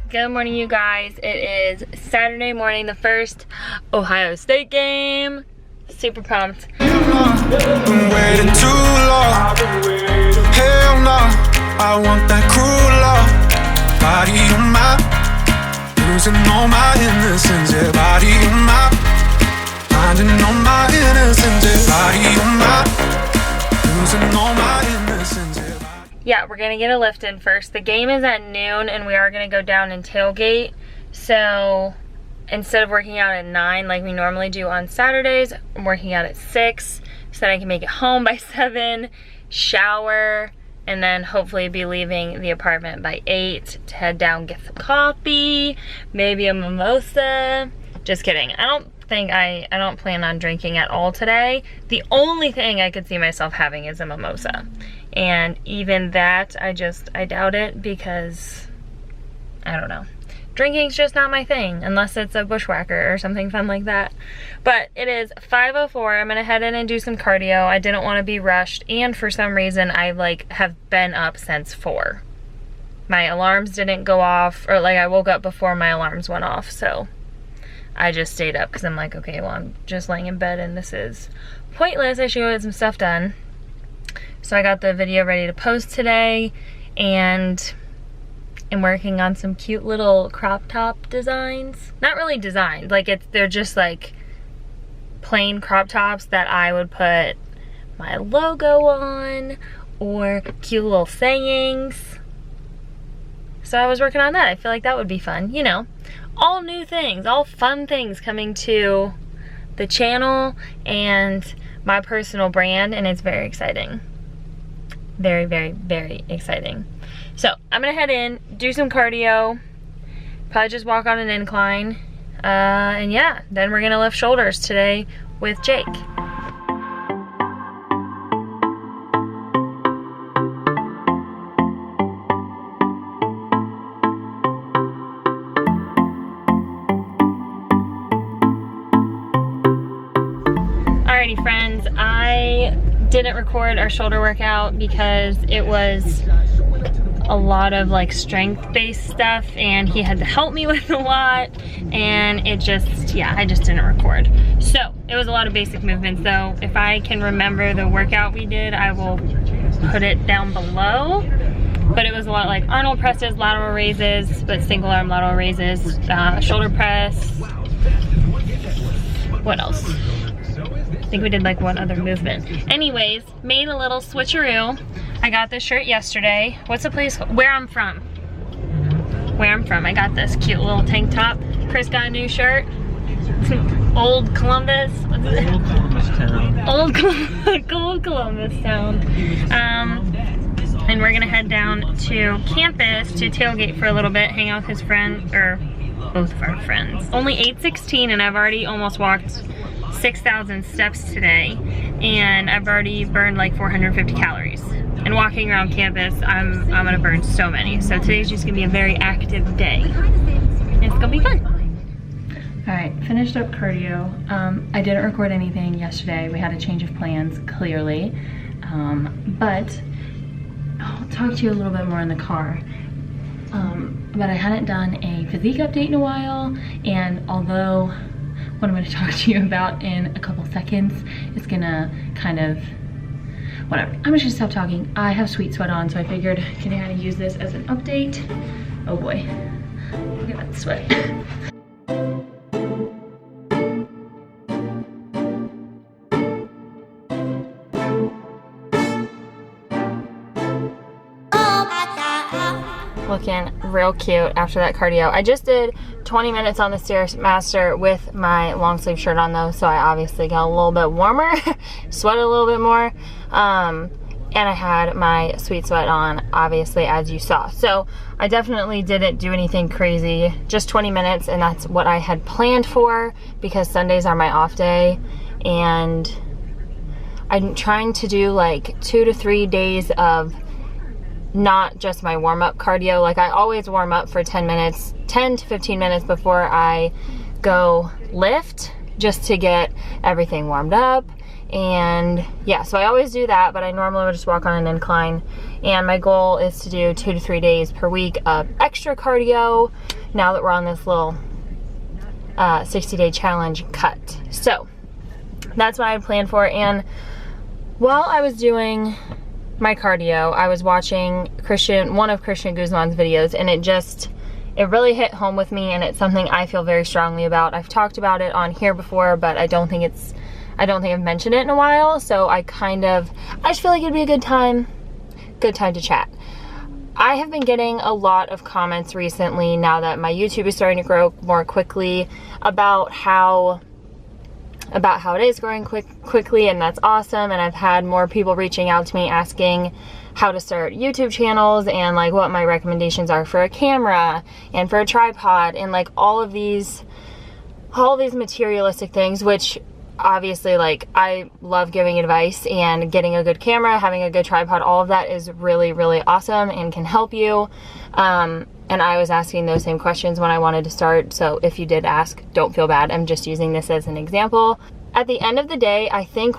Good morning, you guys. It is Saturday morning, the first Ohio State game. Super pumped. Been waiting too long. Hell no, I want that cruel love. Body on my, losing all my innocence. Yeah, body on my, finding all my innocence. Yeah, body on my, losing all my innocence. Yeah, we're gonna get a lift in first. The game is at noon and we are gonna go down and tailgate. So instead of working out at 9 like we normally do on Saturdays, I'm working out at 6 so that I can make it home by 7, shower, and then hopefully be leaving the apartment by 8 to head down, get some coffee, maybe a mimosa. Just kidding. I don't plan on drinking at all today. The only thing I could see myself having is a mimosa. And even that, I doubt it because, I don't know. Drinking's just not my thing, unless it's a bushwhacker or something fun like that. But it is 5:04, I'm gonna head in and do some cardio. I didn't wanna be rushed, and for some reason, I have been up since 4. My alarms didn't go off, or I woke up before my alarms went off, so I just stayed up because I'm like, okay, well, I'm just laying in bed and this is pointless. I should go get some stuff done. So I got the video ready to post today, and I'm working on some cute little crop top designs. Not really designs, they're just plain crop tops that I would put my logo on, or cute little sayings. So I was working on that. I feel like that would be fun, you know. All new things, all fun things coming to the channel and my personal brand, and it's very exciting. Very, very, very exciting. So I'm gonna head in, do some cardio, probably just walk on an incline, and yeah, then we're gonna lift shoulders today with Jake. Alrighty friends, I didn't record our shoulder workout because it was a lot of strength-based stuff and he had to help me with a lot, and it just, yeah, I just didn't record. So it was a lot of basic movements though. If I can remember the workout we did, I will put it down below. But it was a lot like Arnold presses, lateral raises, but single arm lateral raises, shoulder press. What else? I think we did one other movement. Anyways, made a little switcheroo. I got this shirt yesterday. What's the place called? Where I'm from. Where I'm from. I got this cute little tank top. Chris got a new shirt. Old Columbus. What's it? Old Columbus Town. Old Columbus Town. And we're gonna head down to campus to tailgate for a little bit, hang out with his friend, or both of our friends. Only 8:16 and I've already almost walked 6,000 steps today, and I've already burned 450 calories. And walking around campus, I'm gonna burn so many. So today's just gonna be a very active day. And it's gonna be fun. All right, finished up cardio. I didn't record anything yesterday. We had a change of plans, clearly. But I'll talk to you a little bit more in the car. But I hadn't done a physique update in a while, and although what I'm going to talk to you about in a couple seconds is gonna kind of, whatever. I'm just gonna stop talking. I have sweet sweat on, so I figured I can kind of use this as an update. Oh boy, look at that sweat. Looking real cute after that cardio. I just did 20 minutes on the Stairmaster with my long sleeve shirt on though, so I obviously got a little bit warmer, sweated a little bit more, and I had my sweet sweat on, obviously, as you saw. So I definitely didn't do anything crazy, just 20 minutes, and that's what I had planned for because Sundays are my off day, and I'm trying to do 2 to 3 days of not just my warm-up cardio. I always warm up for 10 to 15 minutes before I go lift, just to get everything warmed up And yeah, so I always do that, but I normally would just walk on an incline. And my goal is to do 2 to 3 days per week of extra cardio now that we're on this little 60-day challenge cut. So that's what I planned for. And while I was doing my cardio, I was watching one of Christian Guzman's videos, and it really hit home with me, and it's something I feel very strongly about. I've talked about it on here before, but I don't think I've mentioned it in a while, so I just feel like it'd be a good time to chat. I have been getting a lot of comments recently, now that my YouTube is starting to grow more quickly, about how it is growing quickly, and that's awesome. And I've had more people reaching out to me asking how to start YouTube channels, and like what my recommendations are for a camera and for a tripod, and like all of these materialistic things, which obviously, like, I love giving advice, and getting a good camera, having a good tripod, all of that is really, really awesome and can help you. And I was asking those same questions when I wanted to start, so if you did ask, don't feel bad. I'm just using this as an example. At the end of the day, I think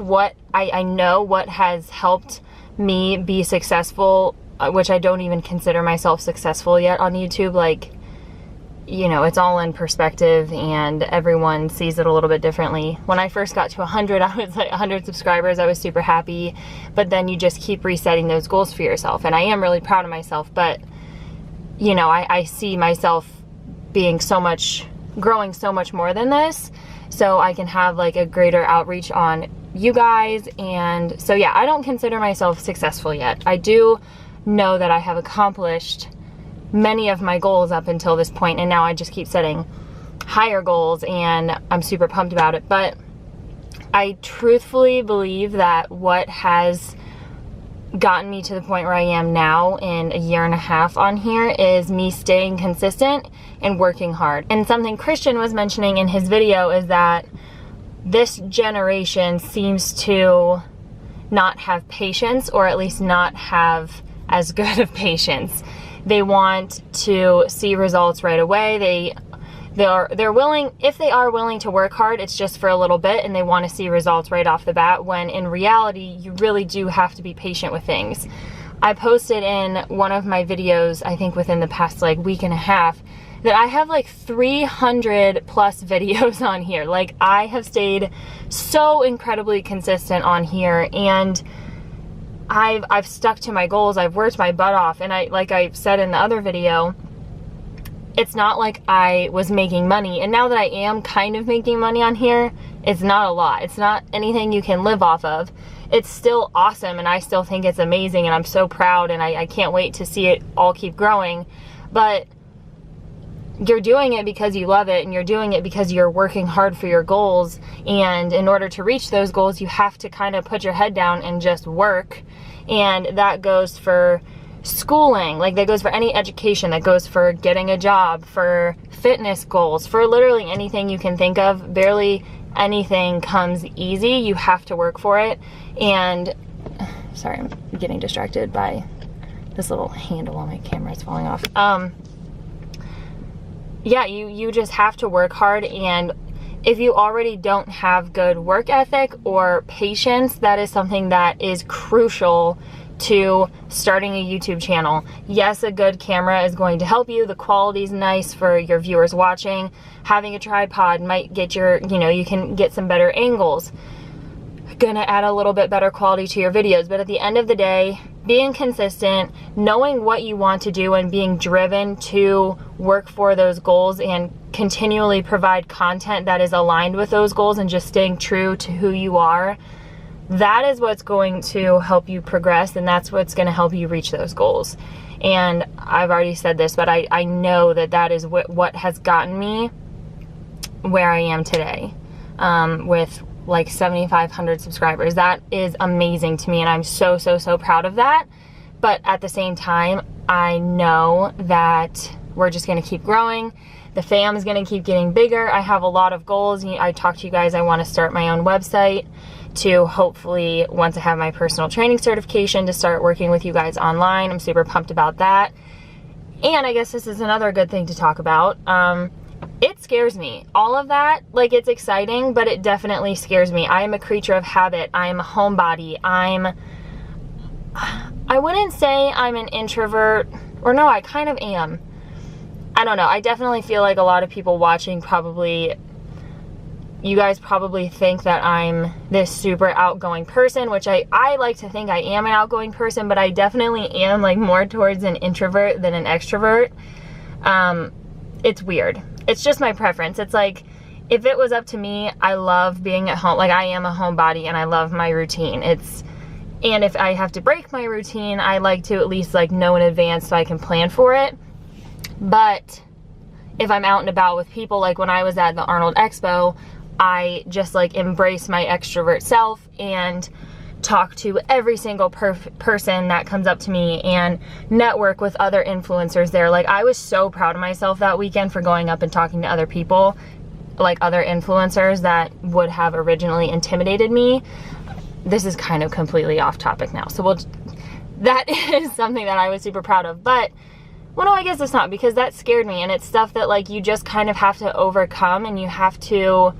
I know what has helped me be successful, which I don't even consider myself successful yet on YouTube. Like, you know, it's all in perspective, and everyone sees it a little bit differently. When I first got to 100, I was like 100 subscribers, I was super happy, but then you just keep resetting those goals for yourself, and I am really proud of myself. But you know, I see myself growing so much more than this, so I can have like a greater outreach on you guys. And so yeah, I don't consider myself successful yet. I do know that I have accomplished many of my goals up until this point, and now I just keep setting higher goals, and I'm super pumped about it. But I truthfully believe that what has gotten me to the point where I am now in a year and a half on here is me staying consistent and working hard. And something Christian was mentioning in his video is that this generation seems to not have patience, or at least not have as good of patience. They want to see results right away. They're willing, if they are willing to work hard, it's just for a little bit, and they want to see results right off the bat, when in reality, you really do have to be patient with things. I posted in one of my videos, I think within the past like week and a half, that I have like 300 plus videos on here. Like, I have stayed so incredibly consistent on here, and I've stuck to my goals. I've worked my butt off, and like I said in the other video, it's not like I was making money. And now that I am kind of making money on here, it's not a lot. It's not anything you can live off of. It's still awesome, and I still think it's amazing, and I'm so proud, and I can't wait to see it all keep growing. But you're doing it because you love it, and you're doing it because you're working hard for your goals. And in order to reach those goals, you have to kind of put your head down and just work. And that goes for schooling, like that goes for any education, that goes for getting a job, for fitness goals, for literally anything you can think of. Barely anything comes easy. You have to work for it. And sorry, I'm getting distracted by this little handle on my camera. It's falling off. Yeah, you just have to work hard. And if you already don't have good work ethic or patience, that is something that is crucial to starting a YouTube channel. Yes, a good camera is going to help you. The quality's nice for your viewers watching. Having a tripod might get you can get some better angles. Gonna add a little bit better quality to your videos. But at the end of the day, being consistent, knowing what you want to do, and being driven to work for those goals and continually provide content that is aligned with those goals, and just staying true to who you are, that is what's going to help you progress, and that's what's going to help you reach those goals. And I've already said this, but I know that is what has gotten me where I am today, with like 7,500 subscribers. That is amazing to me, and I'm so proud of that. But at the same time, I know that we're just going to keep growing. The fam is going to keep getting bigger. I have a lot of goals. I talked to you guys, I want to start my own website to hopefully, once I have my personal training certification, to start working with you guys online. I'm super pumped about that. And I guess this is another good thing to talk about. it scares me. All of that, like, it's exciting, but it definitely scares me. I am a creature of habit. I am a homebody. I wouldn't say I'm an introvert, or no, I kind of am. I don't know. I definitely feel like a lot of people watching you guys probably think that I'm this super outgoing person, which I like to think I am an outgoing person, but I definitely am, like, more towards an introvert than an extrovert. It's weird. It's just my preference. It's like, if it was up to me, I love being at home. Like, I am a homebody and I love my routine. And if I have to break my routine, I like to at least, like, know in advance so I can plan for it. But if I'm out and about with people, like when I was at the Arnold Expo, I just, like, embrace my extrovert self and talk to every single person that comes up to me and network with other influencers there. Like, I was so proud of myself that weekend for going up and talking to other people, like other influencers that would have originally intimidated me. This is kind of completely off topic now. So that is something that I was super proud of. But, well, no, I guess it's not, because that scared me, and it's stuff that, like, you just kind of have to overcome, and you have to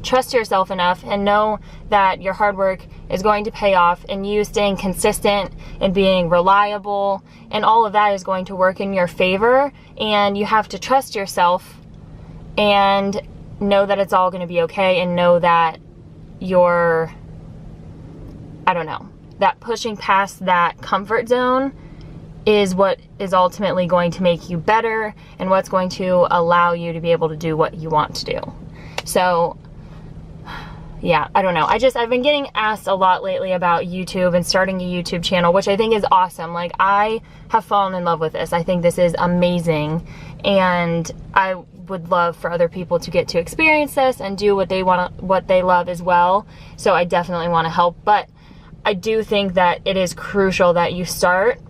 trust yourself enough and know that your hard work is going to pay off, and you staying consistent and being reliable and all of that is going to work in your favor. And you have to trust yourself and know that it's all going to be okay, and know that that pushing past that comfort zone is what is ultimately going to make you better and what's going to allow you to be able to do what you want to do. So yeah, I don't know. I've been getting asked a lot lately about YouTube and starting a YouTube channel, which I think is awesome. Like, I have fallen in love with this. I think this is amazing, and I would love for other people to get to experience this and do what they love as well. So I definitely want to help, but I do think that it is crucial that you start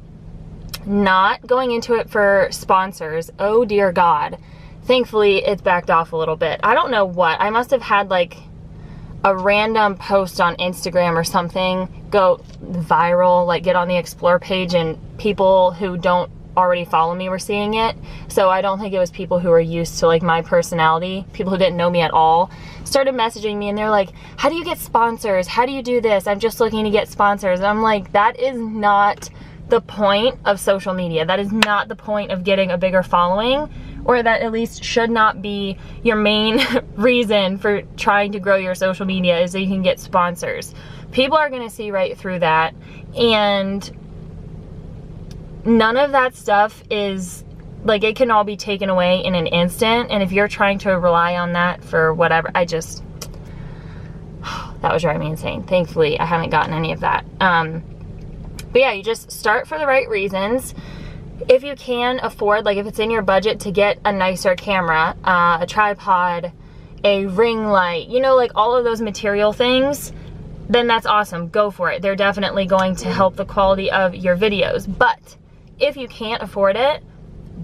not going into it for sponsors. Oh dear God. Thankfully, it's backed off a little bit. I don't know what. I must have had, like, a random post on Instagram or something go viral, like get on the explore page, and people who don't already follow me were seeing it. So I don't think it was people who are used to, like, my personality. People who didn't know me at all started messaging me, and they're like, how do you get sponsors? How do you do this? I'm just looking to get sponsors. And I'm like, that is not the point of social media. That is not the point of getting a bigger following, or that at least should not be your main reason for trying to grow your social media, is that you can get sponsors. People are going to see right through that, and none of that stuff is, like, it can all be taken away in an instant. And if you're trying to rely on that for whatever, that was driving me insane. Thankfully, I haven't gotten any of that. But yeah, you just start for the right reasons. If you can afford, like, if it's in your budget to get a nicer camera, a tripod, a ring light, you know, like all of those material things, then that's awesome. Go for it. They're definitely going to help the quality of your videos. But if you can't afford it,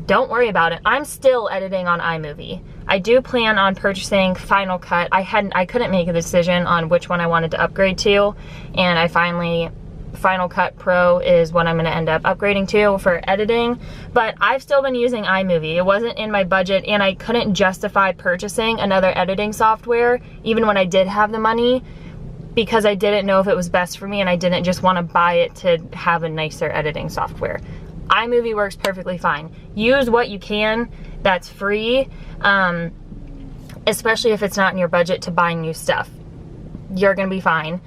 don't worry about it. I'm still editing on iMovie. I do plan on purchasing Final Cut. I couldn't make a decision on which one I wanted to upgrade to, and Final Cut Pro is what I'm going to end up upgrading to for editing. But I've still been using iMovie. It wasn't in my budget, and I couldn't justify purchasing another editing software even when I did have the money, because I didn't know if it was best for me, and I didn't just want to buy it to have a nicer editing software. iMovie works perfectly fine. Use what you can that's free, especially if it's not in your budget to buy new stuff. You're going to be fine.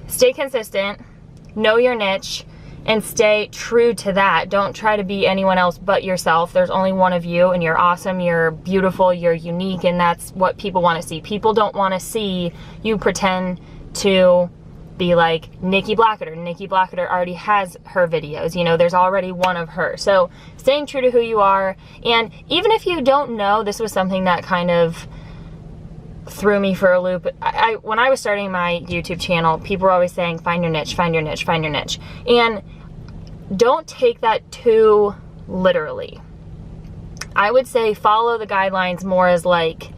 Stay consistent, know your niche, and stay true to that. Don't try to be anyone else but yourself. There's only one of you, and you're awesome, you're beautiful, you're unique, and that's what people want to see. People don't want to see you pretend to be like Nikki Blackketter. Nikki Blackketter already has her videos. You know, there's already one of her. So staying true to who you are. And even if you don't know, this was something that kind of threw me for a loop. When I was starting my YouTube channel, people were always saying, find your niche, find your niche, find your niche. And don't take that too literally. I would say follow the guidelines more as, like,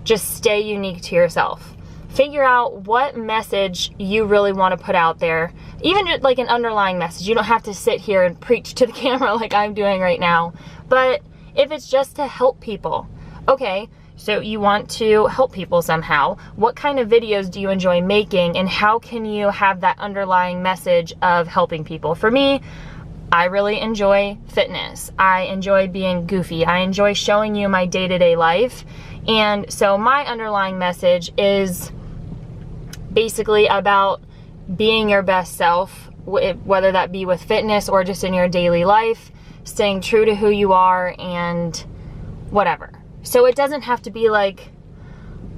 just stay unique to yourself. Figure out what message you really want to put out there. Even just like an underlying message. You don't have to sit here and preach to the camera like I'm doing right now. But if it's just to help people. Okay, so you want to help people somehow. What kind of videos do you enjoy making, and how can you have that underlying message of helping people? For me, I really enjoy fitness. I enjoy being goofy. I enjoy showing you my day-to-day life. And so my underlying message is basically about being your best self, whether that be with fitness or just in your daily life, staying true to who you are and whatever. So it doesn't have to be like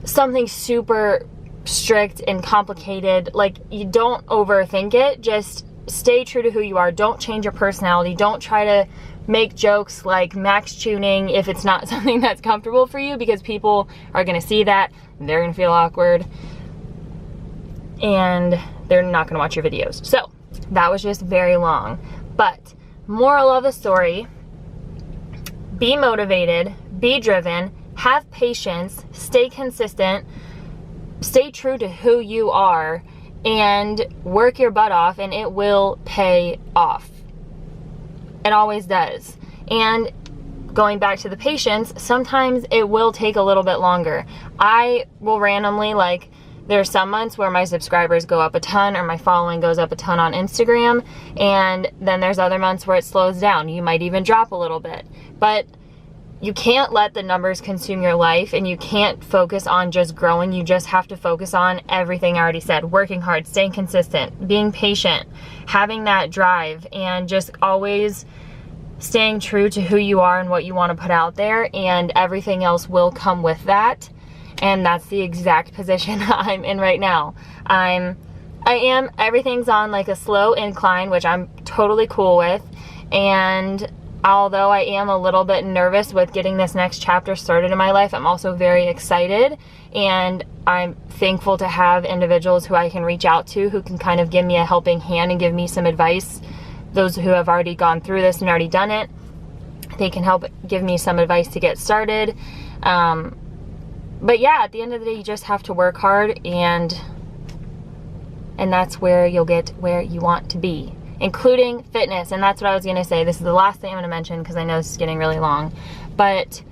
something super strict and complicated. Like, you don't overthink it. Just stay true to who you are. Don't change your personality. Don't try to make jokes like max tuning if it's not something that's comfortable for you, because people are going to see that. They're going to feel awkward and they're not going to watch your videos. So that was just very long. But moral of the story, be motivated, be driven, have patience, stay consistent, stay true to who you are, and work your butt off, and it will pay off. It always does. And going back to the patience, sometimes it will take a little bit longer. I will randomly, like, there's some months where my subscribers go up a ton or my following goes up a ton on Instagram, and then there's other months where it slows down. You might even drop a little bit. But you can't let the numbers consume your life, and you can't focus on just growing. You just have to focus on everything I already said. Working hard, staying consistent, being patient, having that drive, and just always staying true to who you are and what you want to put out there, and everything else will come with that. And that's the exact position I'm in right now. Everything's on like a slow incline, which I'm totally cool with. And although I am a little bit nervous with getting this next chapter started in my life, I'm also very excited, and I'm thankful to have individuals who I can reach out to who can kind of give me a helping hand and give me some advice. Those who have already gone through this and already done it, they can help give me some advice to get started. But yeah, at the end of the day, you just have to work hard, and that's where you'll get where you want to be, including fitness. And that's what I was going to say. This is the last thing I'm going to mention because I know this is getting really long. But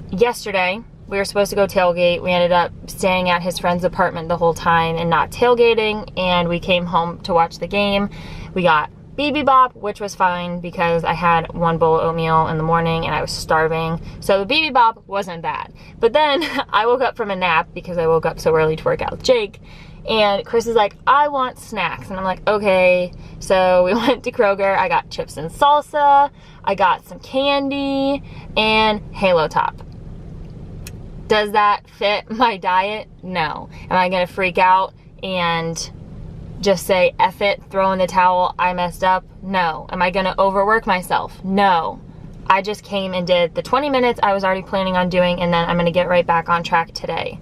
yesterday, we were supposed to go tailgate. We ended up staying at his friend's apartment the whole time and not tailgating. And we came home to watch the game. We got BB Bop, which was fine because I had one bowl of oatmeal in the morning and I was starving. So the BB Bop wasn't bad. But then I woke up from a nap because I woke up so early to work out with Jake. And Chris is like, I want snacks. And I'm like, okay. So we went to Kroger. I got chips and salsa. I got some candy and Halo Top. Does that fit my diet? No. Am I going to freak out and just say, F it, throw in the towel, I messed up? No. Am I going to overwork myself? No. I just came and did the 20 minutes I was already planning on doing, and then I'm going to get right back on track today.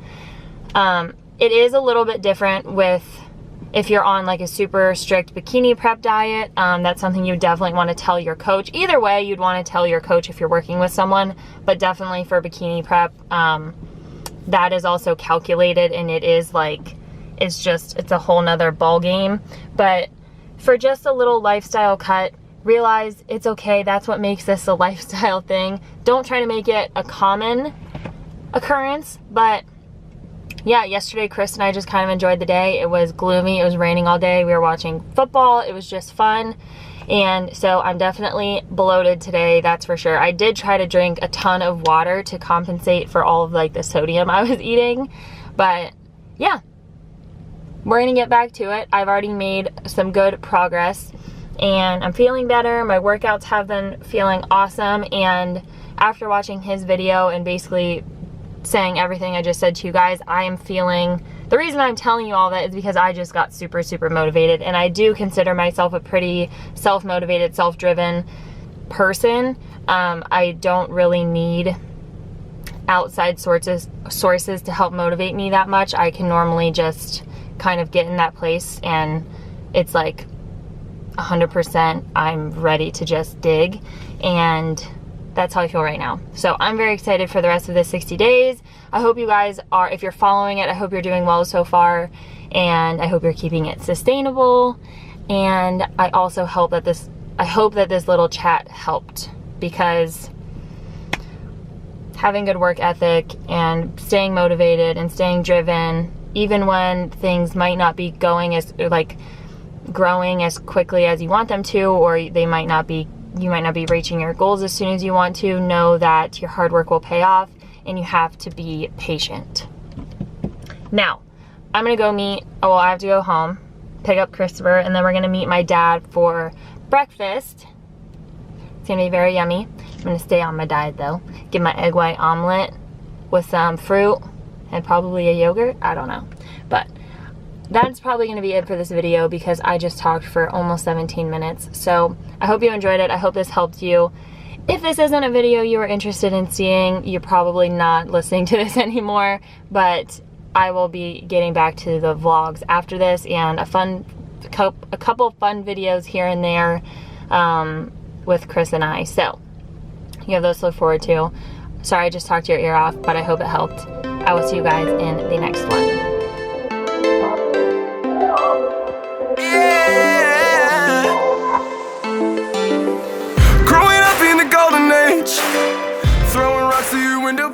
It is a little bit different with if you're on like a super strict bikini prep diet. That's something you definitely want to tell your coach. Either way, you'd want to tell your coach if you're working with someone, but definitely for bikini prep, that is also calculated, and it is like, it's a whole nother ball game. But for just a little lifestyle cut, realize it's okay. That's what makes this a lifestyle thing. Don't try to make it a common occurrence. But yeah, yesterday Chris and I just kind of enjoyed the day. It was gloomy. It was raining all day. We were watching football. It was just fun. And so I'm definitely bloated today, that's for sure. I did try to drink a ton of water to compensate for all of like the sodium I was eating. But yeah, we're gonna get back to it. I've already made some good progress and I'm feeling better. My workouts have been feeling awesome. And after watching his video and basically saying everything I just said to you guys, I am feeling, the reason I'm telling you all that is because I just got super, super motivated. And I do consider myself a pretty self-motivated, self-driven person. I don't really need outside sources to help motivate me that much. I can normally just kind of get in that place and it's like 100% I'm ready to just dig, and that's how I feel right now. So I'm very excited for the rest of the 60 days. I hope you guys are, if you're following it, I hope you're doing well so far, and I hope you're keeping it sustainable. And I also hope that this little chat helped, because having good work ethic and staying motivated and staying driven, even when things might not be going as, like, growing as quickly as you want them to, or you might not be reaching your goals as soon as you want to. Know that your hard work will pay off, and you have to be patient. Now, I'm gonna go I have to go home, pick up Christopher, and then we're gonna meet my dad for breakfast. It's gonna be very yummy. I'm gonna stay on my diet though. Get my egg white omelet with some fruit and probably a yogurt. I don't know. But that's probably gonna be it for this video because I just talked for almost 17 minutes. So I hope you enjoyed it. I hope this helped you. If this isn't a video you were interested in seeing, you're probably not listening to this anymore, but I will be getting back to the vlogs after this and a couple fun videos here and there with Chris and I. So you have those to look forward to. Sorry I just talked your ear off, but I hope it helped. I will see you guys in the next one. Yeah. Growing up in the golden age, throwing rocks to your window.